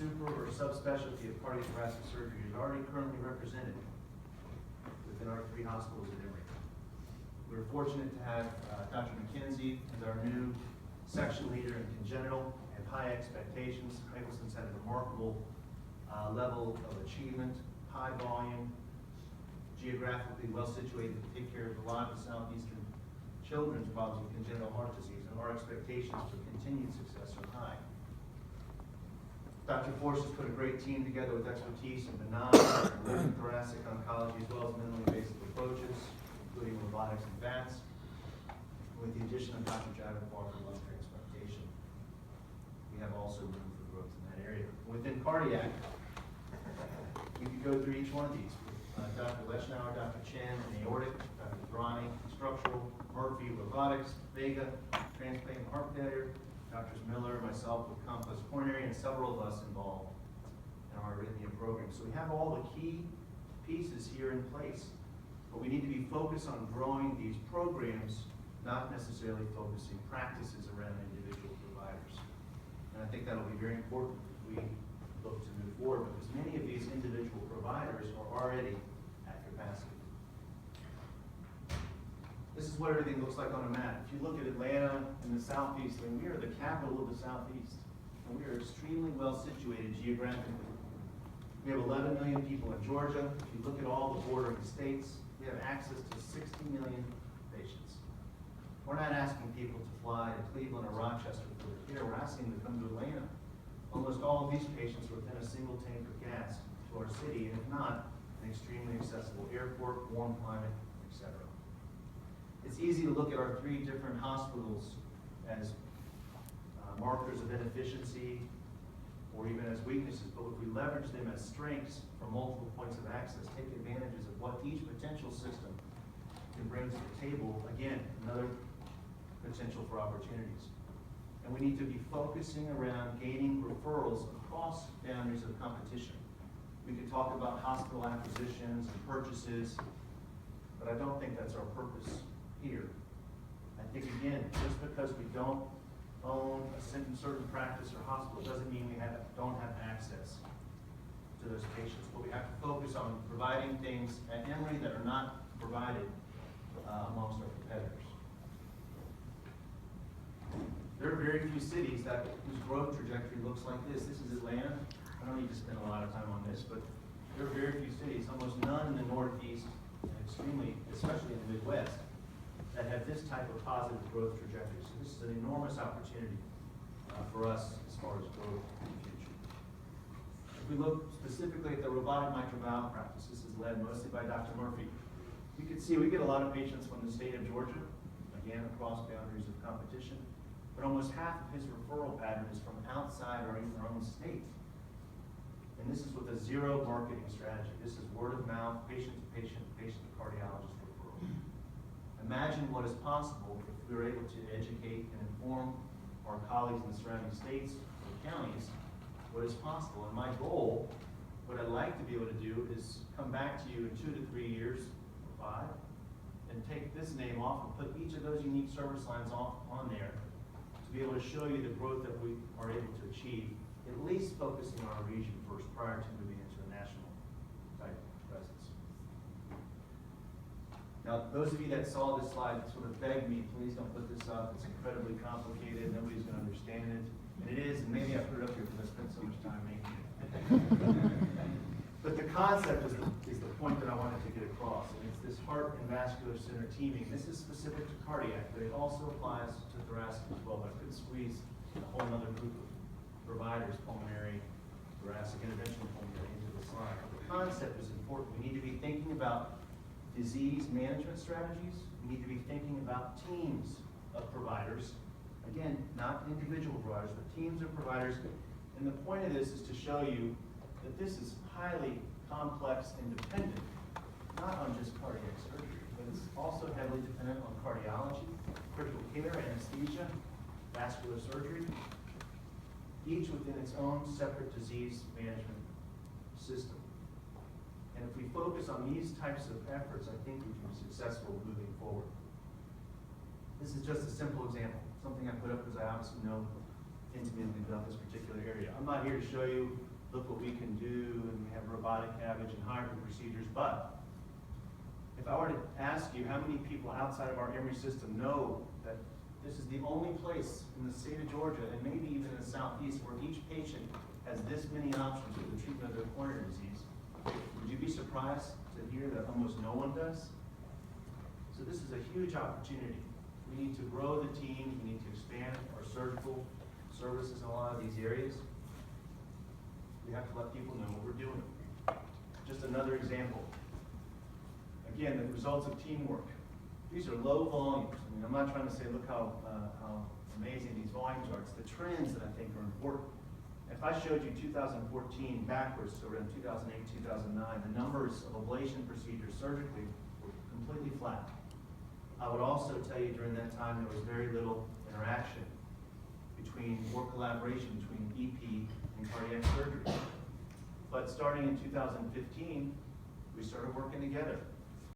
super or subspecialty of cardiothoracic surgery is already currently represented within our 3 hospitals at Emory. We're fortunate to have Dr. McKenzie as our new section leader in congenital and high expectations. Nicholson's had a remarkable level of achievement, high volume, geographically well situated to take care of a lot of southeastern children's problems with congenital heart disease, and our expectations for continued success are high. Dr. Force has put a great team together with expertise in benign and thoracic oncology as well as minimally invasive approaches, including robotics and VATS, with the addition of Dr. Javier for lung transplantation. We have also room for growth in that area. Within cardiac, we could go through each one of these. Dr. Leschnauer, Dr. Chen, in aortic, Dr. Brani, structural, Murphy, robotics, Vega, transplant and heart failure, Drs. Miller, myself with complex coronary, and several of us involved in our arrhythmia program. So we have all the key pieces here in place, but we need to be focused on growing these programs, not necessarily focusing practices around individual providers. And I think that'll be very important if we look to move forward, because many of these individual providers are already at capacity. This is what everything looks like on a map. If you look at Atlanta and the Southeast, then we are the capital of the Southeast, and we are extremely well situated geographically. We have 11 million people in Georgia. If you look at all the bordering states, we have access to 60 million patients. We're not asking people to fly to Cleveland or Rochester for their care. We're asking them to come to Atlanta. Almost all of these patients are within a single tank of gas to our city, and if not, an extremely accessible airport, warm climate, etc. It's easy to look at our 3 different hospitals as markers of inefficiency or even as weaknesses, but if we leverage them as strengths for multiple points of access, take advantages of what each potential system can bring to the table, again, another potential for opportunities. And we need to be focusing around gaining referrals across boundaries of competition. We could talk about hospital acquisitions and purchases, but I don't think that's our purpose here. I think, again, just because we don't own a certain practice or hospital doesn't mean we don't have access to those patients. But we have to focus on providing things at Emory that are not provided amongst our competitors. There are very few cities whose growth trajectory looks like this. This is Atlanta. I don't need to spend a lot of time on this, but there are very few cities, almost none in the Northeast, and extremely, especially in the Midwest, that have this type of positive growth trajectory. So this is an enormous opportunity for us as far as growth in the future. If we look specifically at the robotic mitral valve practice, this is led mostly by Dr. Murphy. You can see we get a lot of patients from the state of Georgia, again, across boundaries of competition. But almost half of his referral pattern is from outside or even our own state. And this is with a zero marketing strategy. This is word of mouth, patient to patient, patient to cardiologist referral. Imagine what is possible if we were able to educate and inform our colleagues in the surrounding states or counties what is possible. And my goal, what I'd like to be able to do is come back to you in 2 to 3 years, or 5, and take this name off and put each of those unique service lines on there, be able to show you the growth that we are able to achieve, at least focusing on our region first prior to moving into a national type presence. Now, those of you that saw this slide sort of begged me, please don't put this up. It's incredibly complicated. Nobody's going to understand it. And it is, and maybe I put it up here because I spent so much time making it. But the concept is the point that I wanted to get across. And it's this heart and vascular center teaming. This is specific to cardiac, but it also applies to thoracic as well. But I couldn't squeeze a whole other group of providers, pulmonary, thoracic, interventional pulmonary, into the slide. The concept is important. We need to be thinking about disease management strategies. We need to be thinking about teams of providers. Again, not individual providers, but teams of providers. And the point of this is to show you that this is highly complex and dependent, not on just cardiac surgery, but it's also heavily dependent on cardiology, critical care, anesthesia, vascular surgery, each within its own separate disease management system. And if we focus on these types of efforts, I think we can be successful moving forward. This is just a simple example, something I put up because I obviously know intimately about this particular area. I'm not here to show you, look what we can do, and we have robotic cabbage and hybrid procedures, but if I were to ask you how many people outside of our Emory system know that this is the only place in the state of Georgia, and maybe even in the southeast, where each patient has this many options for the treatment of their coronary disease, would you be surprised to hear that almost no one does? So this is a huge opportunity. We need to grow the team, we need to expand our surgical services in a lot of these areas. We have to let people know what we're doing. Just another example. Again, the results of teamwork. These are low volumes. I mean, I'm not trying to say, look how amazing these volumes are. It's the trends that I think are important. If I showed you 2014 backwards to around 2008, 2009, the numbers of ablation procedures surgically were completely flat. I would also tell you during that time there was very little interaction or collaboration between EP and cardiac surgery. But starting in 2015, we started working together.